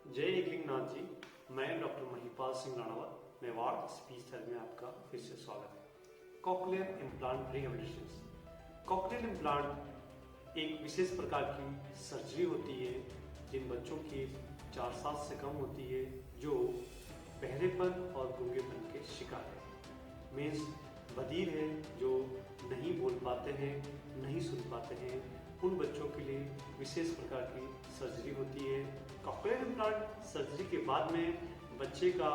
जय एकलिंगनाथ जी। मैं doctor Mahipal Singh Ranawat Mewar speech therapy में आपका फिर से स्वागत है। Cochlear implant rehabilitation. Cochlear implant एक विशेष प्रकार की सर्जरी होती है जिन बच्चों की 4 साल से कम होती है जो बहरेपन और गूंगेपन के शिकार है। मीन्स बधिर है, जो नहीं बोल पाते हैं, नहीं सुन पाते हैं, उन बच्चों के लिए विशेष प्रकार की सर्जरी होती है। कॉकलियर इम्प्लांट सर्जरी के बाद में बच्चे का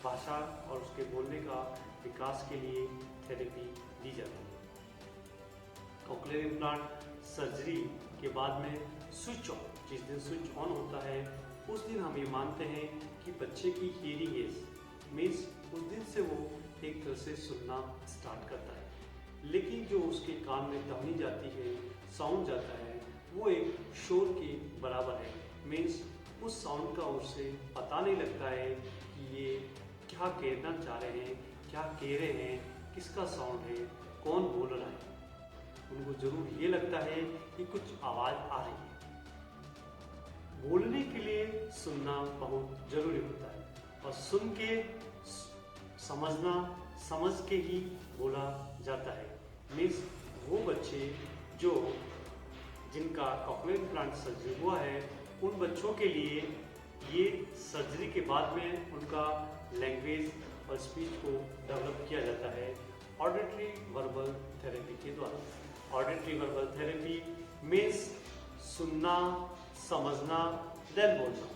भाषा और उसके बोलने का विकास के लिए थेरेपी दी जाती है। कॉकलियर इम्प्लांट सर्जरी के बाद में स्विच ऑन, जिस दिन स्विच ऑन होता है उस दिन हम ये मानते हैं कि बच्चे की हियरिंग एज मीन्स उस दिन से वो एक तरह से सुनना स्टार्ट करता है। लेकिन जो उसके कान में ध्वनि जाती है, साउंड जाता है, वो एक शोर के बराबर है। मीन्स उस साउंड का उसे पता नहीं लगता है कि ये क्या कहना चाह रहे हैं, क्या कह रहे हैं, किसका साउंड है, कौन बोल रहा है। उनको जरूर ये लगता है कि कुछ आवाज़ आ रही है। बोलने के लिए सुनना बहुत जरूरी होता है और सुन के समझना, समझ के ही बोला जाता है। मीन्स वो बच्चे जो जिनका कॉकलियर इम्प्लांट सर्जरी हुआ है उन बच्चों के लिए ये सर्जरी के बाद में उनका लैंग्वेज और स्पीच को डेवलप किया जाता है ऑडिटरी वर्बल थेरेपी के द्वारा। ऑडिटरी वर्बल थेरेपी मीन्स सुनना, समझना, देन बोलना।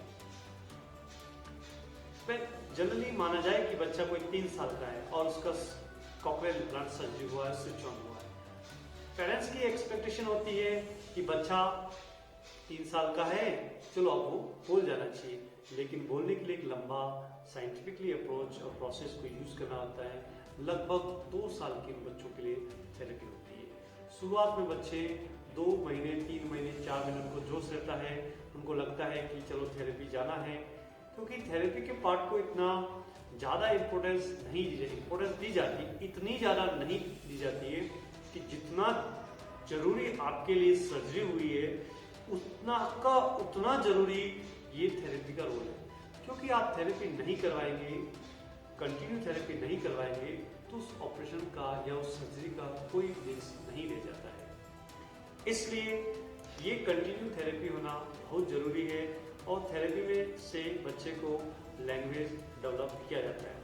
जनरली माना जाए कि बच्चा कोई 3 साल का है और उसका कॉकलियर इम्प्लांट सर्जरी हुआ है, स्विच ऑन हुआ है। पेरेंट्स की एक्सपेक्टेशन होती है कि बच्चा 3 साल का है, चलो अब वो बोल जाना चाहिए। लेकिन बोलने के लिए एक लंबा साइंटिफिकली अप्रोच और प्रोसेस को यूज करना होता है। लगभग 2 साल के बच्चों के लिए थेरेपी होती है। शुरुआत में बच्चे 2 महीने, 3 महीने, 4 महीने उनको जोश रहता है, उनको लगता है कि चलो थेरेपी जाना है, क्योंकि थेरेपी के पार्ट को इतना ज़्यादा इम्पोर्टेंस नहीं दी जाती। इम्पोर्टेंस दी जाती, इतनी ज़्यादा नहीं दी जाती है कि जितना जरूरी आपके लिए सर्जरी हुई है उतना जरूरी ये थेरेपी का रोल है। क्योंकि आप थेरेपी नहीं करवाएंगे, कंटिन्यू थेरेपी नहीं करवाएंगे तो उस ऑपरेशन का या उस सर्जरी का कोई रिस्क नहीं ले जाता है। इसलिए ये कंटिन्यू थेरेपी होना बहुत जरूरी है और थेरेपी में से बच्चे को लैंग्वेज डेवलप किया जाता है।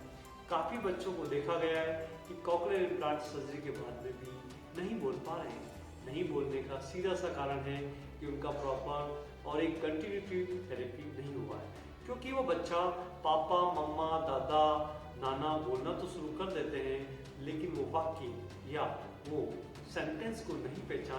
काफ़ी बच्चों को देखा गया है कि कॉकलियर इम्प्लांट सर्जरी के बाद में भी नहीं बोल पा रहे हैं। नहीं बोलने का सीधा सा कारण है कि उनका प्रॉपर और एक कंटिन्यूटी थेरेपी नहीं हुआ है। क्योंकि वो बच्चा पापा, मम्मा, दादा, नाना बोलना तो शुरू कर देते हैं, लेकिन वो वाक्य या वो सेंटेंस को नहीं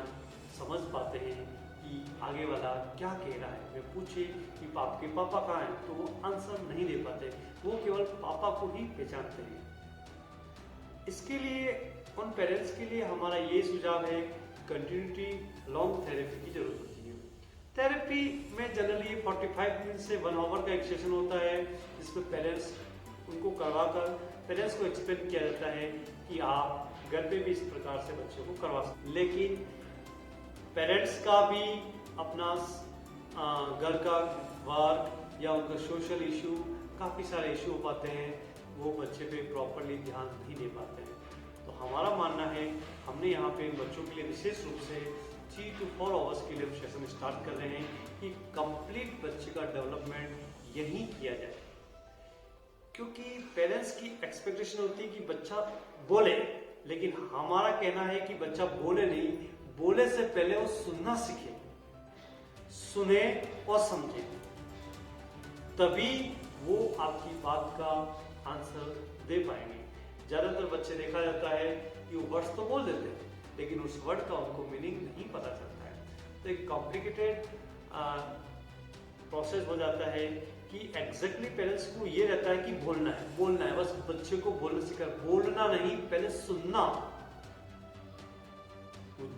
समझ पाते हैं कि आगे वाला क्या कह रहा है। वे पूछे कि आपके पापा कहाँ हैं तो वो आंसर नहीं दे पाते, वो केवल पापा को ही पहचानते हैं। इसके लिए उन पेरेंट्स के लिए हमारा ये सुझाव है, कंटिन्यूटी लॉन्ग थेरेपी की जरूरत होती है। थेरेपी में जनरली 45 मिनट से 1 आवर का एक सेशन होता है जिसमें पेरेंट्स उनको करवाकर पेरेंट्स को एक्सप्लेन किया जाता है कि आप घर पे भी इस प्रकार से बच्चों को करवा सकते। लेकिन पेरेंट्स का भी अपना घर का वर्क या उनका सोशल इशू, काफ़ी सारे इशू हो पाते हैं, वो बच्चे पे प्रॉपरली ध्यान नहीं दे पाते हैं। तो हमारा मानना है, हमने यहाँ पे बच्चों के लिए विशेष रूप से 3 to 4 आवर्स के लिए सेशन स्टार्ट कर रहे हैं कि कंप्लीट बच्चे का डेवलपमेंट यहीं किया जाए। क्योंकि पेरेंट्स की एक्सपेक्टेशन होती है कि बच्चा बोले, लेकिन हमारा कहना है कि बच्चा बोले नहीं, बोले से पहले वो सुनना सीखे, सुने और समझे, तभी वो आपकी बात का आंसर दे पाएंगे। ज्यादातर बच्चे देखा जाता है कि वो वर्ड्स तो बोल देते हैं लेकिन उस वर्ड का उनको मीनिंग नहीं पता चलता है। तो एक कॉम्प्लिकेटेड प्रोसेस हो जाता है कि एग्जैक्टली पेरेंट्स को ये रहता है कि बोलना है, बस बच्चे को बोलना सीखा, बोलना नहीं, पहले सुनना।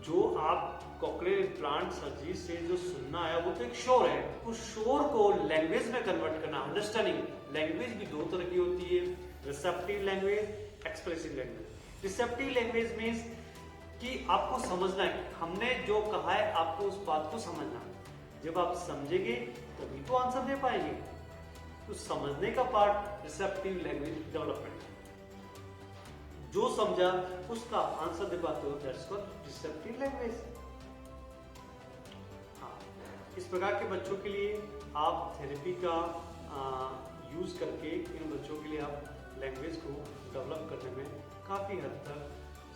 जो आप कॉकलियर इम्प्लांट सर्जरी से जो सुनना है वो तो एक शोर है, उस शोर को लैंग्वेज में कन्वर्ट करना, अंडरस्टैंडिंग। लैंग्वेज भी 2 तरह की होती है, receptive language, expressive language. Receptive language means कि आपको समझना है, हमने जो कहा है आपको उस बात को समझना। जब आप समझेंगे तभी तो आंसर दे पाएंगे। तो समझने का पार्ट रिसेप्टिव लैंग्वेज डेवलपमेंट है। जो समझा उसका आंसर दे पाते हो, दैट्स कॉल्ड रिसेप्टिव लैंग्वेज। हाँ, इस प्रकार के बच्चों के लिए आप थेरेपी का यूज करके इन बच्चों के लिए आप लैंग्वेज को डेवलप करने में काफी हद तक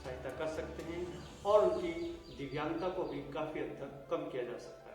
सहायता कर सकते हैं और उनकी दिव्यांगता को भी काफी हद तक कम किया जा सकता है।